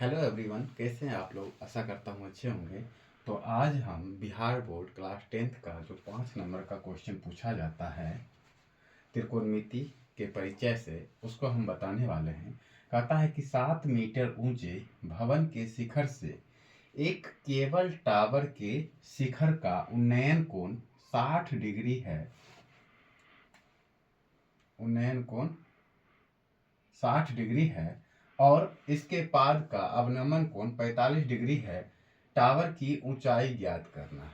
Hello everyone, कैसे हैं आप लोग। आशा करता हूँ अच्छे होंगे। तो आज हम बिहार बोर्ड क्लास 10th का जो 5 नंबर का क्वेश्चन पूछा जाता है त्रिकोणमिति के परिचय से, उसको हम बताने वाले हैं। कहता है कि 7 मीटर ऊंचे भवन के शिखर से एक केबल टावर के शिखर का उन्नयन कोण 60 डिग्री है। उन्नयन कोण 60 डिग्री है और इसके पाद का अवनमन कोण 45 डिग्री है। टावर की ऊंचाई ज्ञात करना।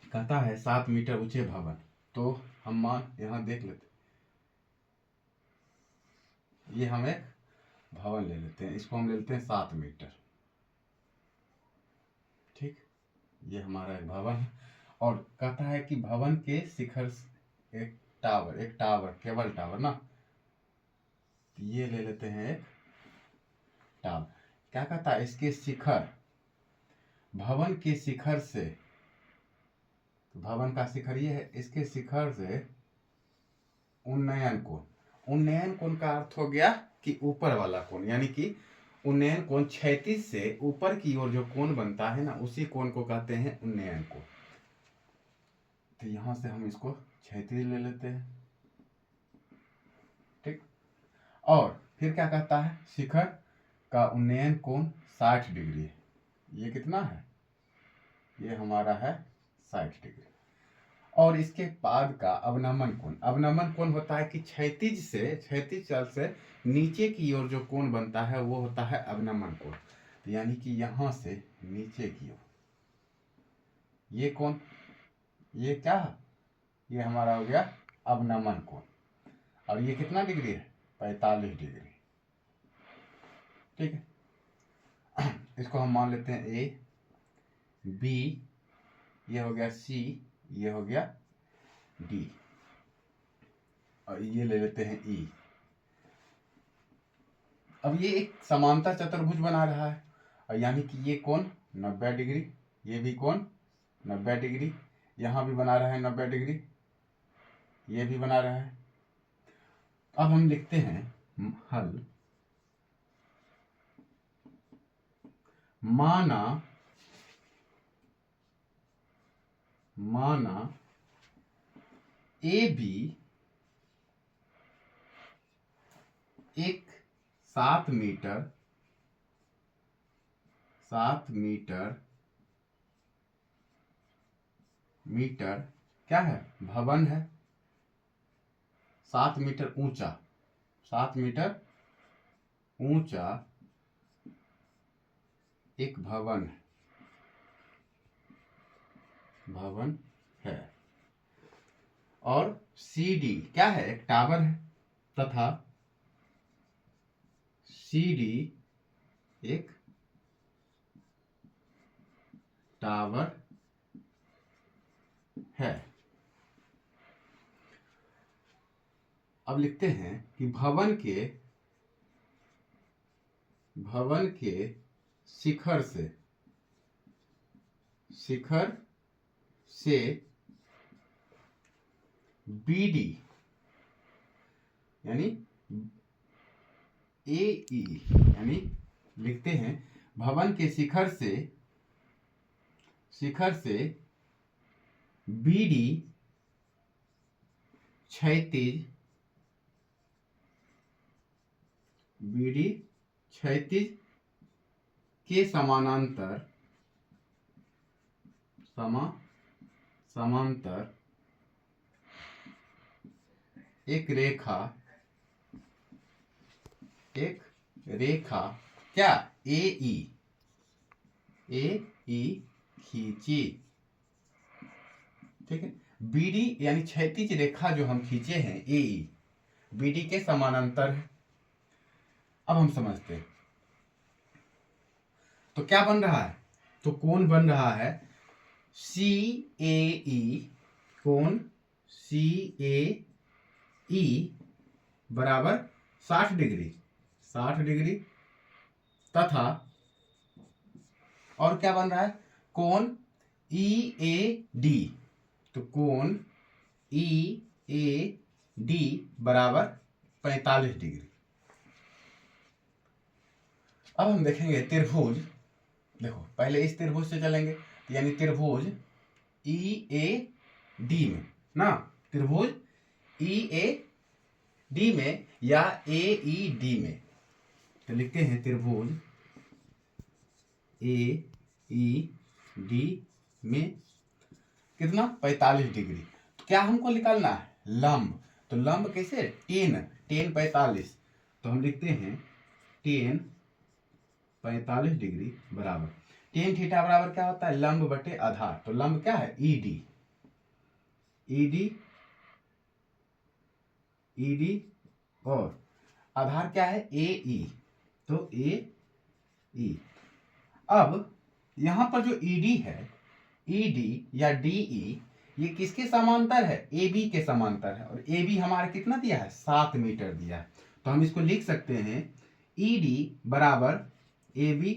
कहता है 7 मीटर ऊंचे भवन। तो हम मान यहां देख लेते, ये हम एक भवन ले लेते हैं, इसको हम ले लेते हैं 7 मीटर। ठीक, ये हमारा एक भवन है और कहता है कि भवन के शिखर एक टावर केबल टावर ना, तो ये ले लेते हैं एक टावर। क्या कहता है, इसके शिखर, भवन के शिखर से, तो भवन का शिखर ये है, इसके शिखर से उन्नयन कोण का अर्थ हो गया कि ऊपर वाला कोण, यानी कि उन्नयन कोण क्षैतिज से ऊपर की ओर जो कोण बनता है ना, उसी कोण को कहते हैं उन्नयन कोण। तो यहां से हम इसको क्षैतिज ले लेते हैं। ठीक, और फिर क्या कहता है, शिखर का उन्नयन कोण 60 डिग्री है। ये कितना है, ये हमारा है 60 डिग्री। और इसके पाद का अवनमन कोण होता है कि क्षैतिज तल से नीचे की ओर जो कोण बनता है वो होता है अवनमन कोण। तो यानी कि यहां से नीचे की ओर ये कोण, ये क्या है, ये हमारा हो गया अवनमन कोण। और ये कितना डिग्री है, 45 डिग्री। ठीक है, इसको हम मान लेते हैं ए, बी, ये हो गया सी, ये हो गया डी, और ये ले लेते हैं ई। अब ये एक समांतर चतुर्भुज बना रहा है, और यानी कि ये कोण 90 डिग्री, ये भी कोण 90 डिग्री, यहां भी बना रहा है 90 डिग्री, ये भी बना रहा है। अब हम लिखते हैं हल। माना ए बी एक 7 मीटर क्या है, भवन है। 7 मीटर ऊंचा, 7 मीटर ऊंचा एक भवन है। और सी डी क्या है, एक टावर है, तथा सी डी एक टावर है। अब लिखते हैं कि भवन के शिखर से बीडी यानी ए यानी लिखते हैं भवन के शिखर से बीडी क्षैतिज के समानांतर एक रेखा क्या, ए ई खींची। ठीक है, बीडी यानी क्षैतिज रेखा जो हम खींचे हैं ए ई, बीडी के समानांतर है। अब हम समझते हैं, तो क्या बन रहा है, तो कोण बन रहा है सी ए ई, कोण सी ए ई बराबर 60 डिग्री, तथा और क्या बन रहा है, कोण ई ए डी, तो कोण ई ए डी बराबर 45 डिग्री। अब हम देखेंगे त्रिभुज। देखो पहले इस त्रिभुज से चलेंगे, यानी त्रिभुज ई ए डी में ना, त्रिभुज ई ए डी में या ए ई डी में, तो लिखते हैं त्रिभुज ए ई डी में कितना 45 डिग्री। तो क्या हमको निकालना है? लंब। तो लंब कैसे? टेन 45। तो हम लिखते हैं टेन 45 डिग्री बराबर टेन थीटा बराबर क्या होता है? लंब बटे आधार। तो लंब क्या है? ईडी। और आधार क्या है? ए ई। तो ए ई। अब यहां पर जो ईडी है, ईडी या डीई, ये किसके समांतर है? ए बी के समांतर है। और ए बी हमारा कितना दिया है? 7 मीटर दिया है। तो हम इसको लिख सकते हैं ईडी बराबर ए बी।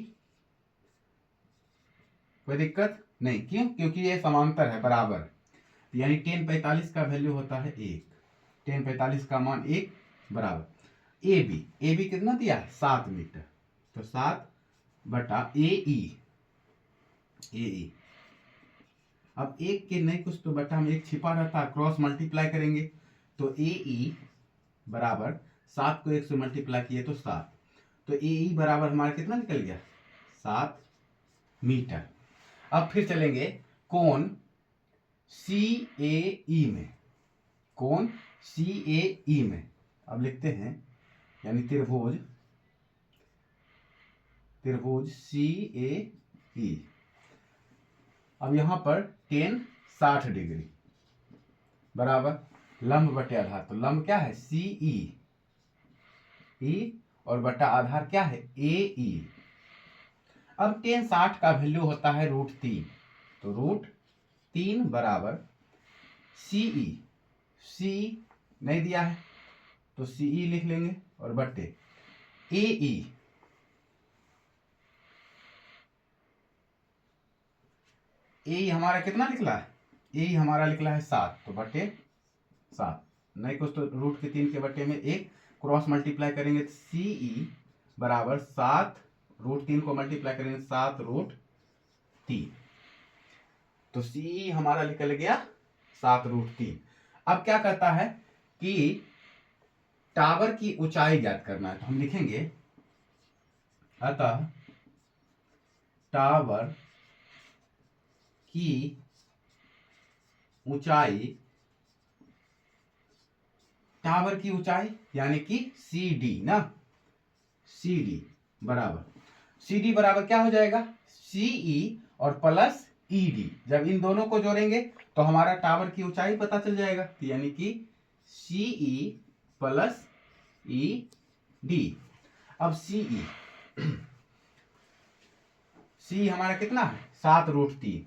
कोई दिक्कत नहीं, क्यों? क्योंकि ये समांतर है, बराबर। यानी टेन 45 का वैल्यू होता है 1। टेन 45 का मान 1 बराबर ए बी कितना दिया है? 7 मीटर। तो 7 बटा ए ई। अब एक के नहीं कुछ तो बटा में एक छिपा रहता है, क्रॉस मल्टीप्लाई करेंगे तो ए ई बराबर 7 को 1 से मल्टीप्लाई किए तो 7। तो ए ई बराबर हमारा कितना निकल गया? 7 मीटर। अब फिर चलेंगे कोण सी ए ई में। कोण सी ए ई में अब लिखते हैं, यानी त्रिभुज सी ए ई। अब यहां पर टेन 60 डिग्री बराबर लंब बटे आधार। तो लंब क्या है? सी ई और बटा आधार क्या है? ए ई। अब टेन 60 का वैल्यू होता है √3। तो √3 बराबर सीई। सी नहीं दिया है तो सीई लिख लेंगे और बटे ए ई हमारा कितना निकला है? ए हमारा निकला है 7। तो बटे 7 नहीं कुछ तो √3 के बटे में 1 क्रॉस मल्टीप्लाई करेंगे तो सीई बराबर 7 √3 को मल्टीप्लाई करेंगे 7 √3। तो सीई हमारा निकल गया 7 √3। अब क्या कहता है कि टावर की ऊंचाई ज्ञात करना है। तो हम लिखेंगे अतः टावर की ऊंचाई यानी कि सी डी बराबर क्या हो जाएगा? सीई और प्लस ईडी। जब इन दोनों को जोड़ेंगे तो हमारा टावर की ऊंचाई पता चल जाएगा, यानी कि सीई प्लस ई डी। अब सी हमारा कितना है? 7 √3।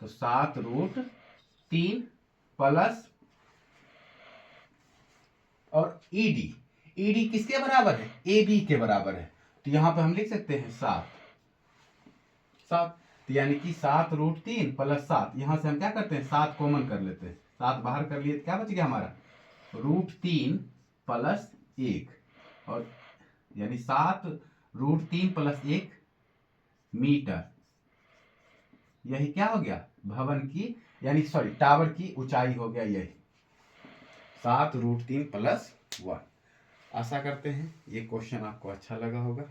तो 7 √3 प्लस और ईडी किसके बराबर है? ए बी के बराबर है। तो यहां पे हम लिख सकते हैं 7। तो यानी कि 7 √3 प्लस 7। यहां से हम क्या करते हैं? 7 कॉमन कर लेते हैं। 7 बाहर कर लिए तो क्या बच गया हमारा? √3 प्लस 1। और यानी 7 √3 प्लस 1 मीटर। यही क्या हो गया? भवन की यानी टावर की ऊंचाई हो गया यही 7 √3 प्लस 1। आशा करते हैं ये क्वेश्चन आपको अच्छा लगा होगा।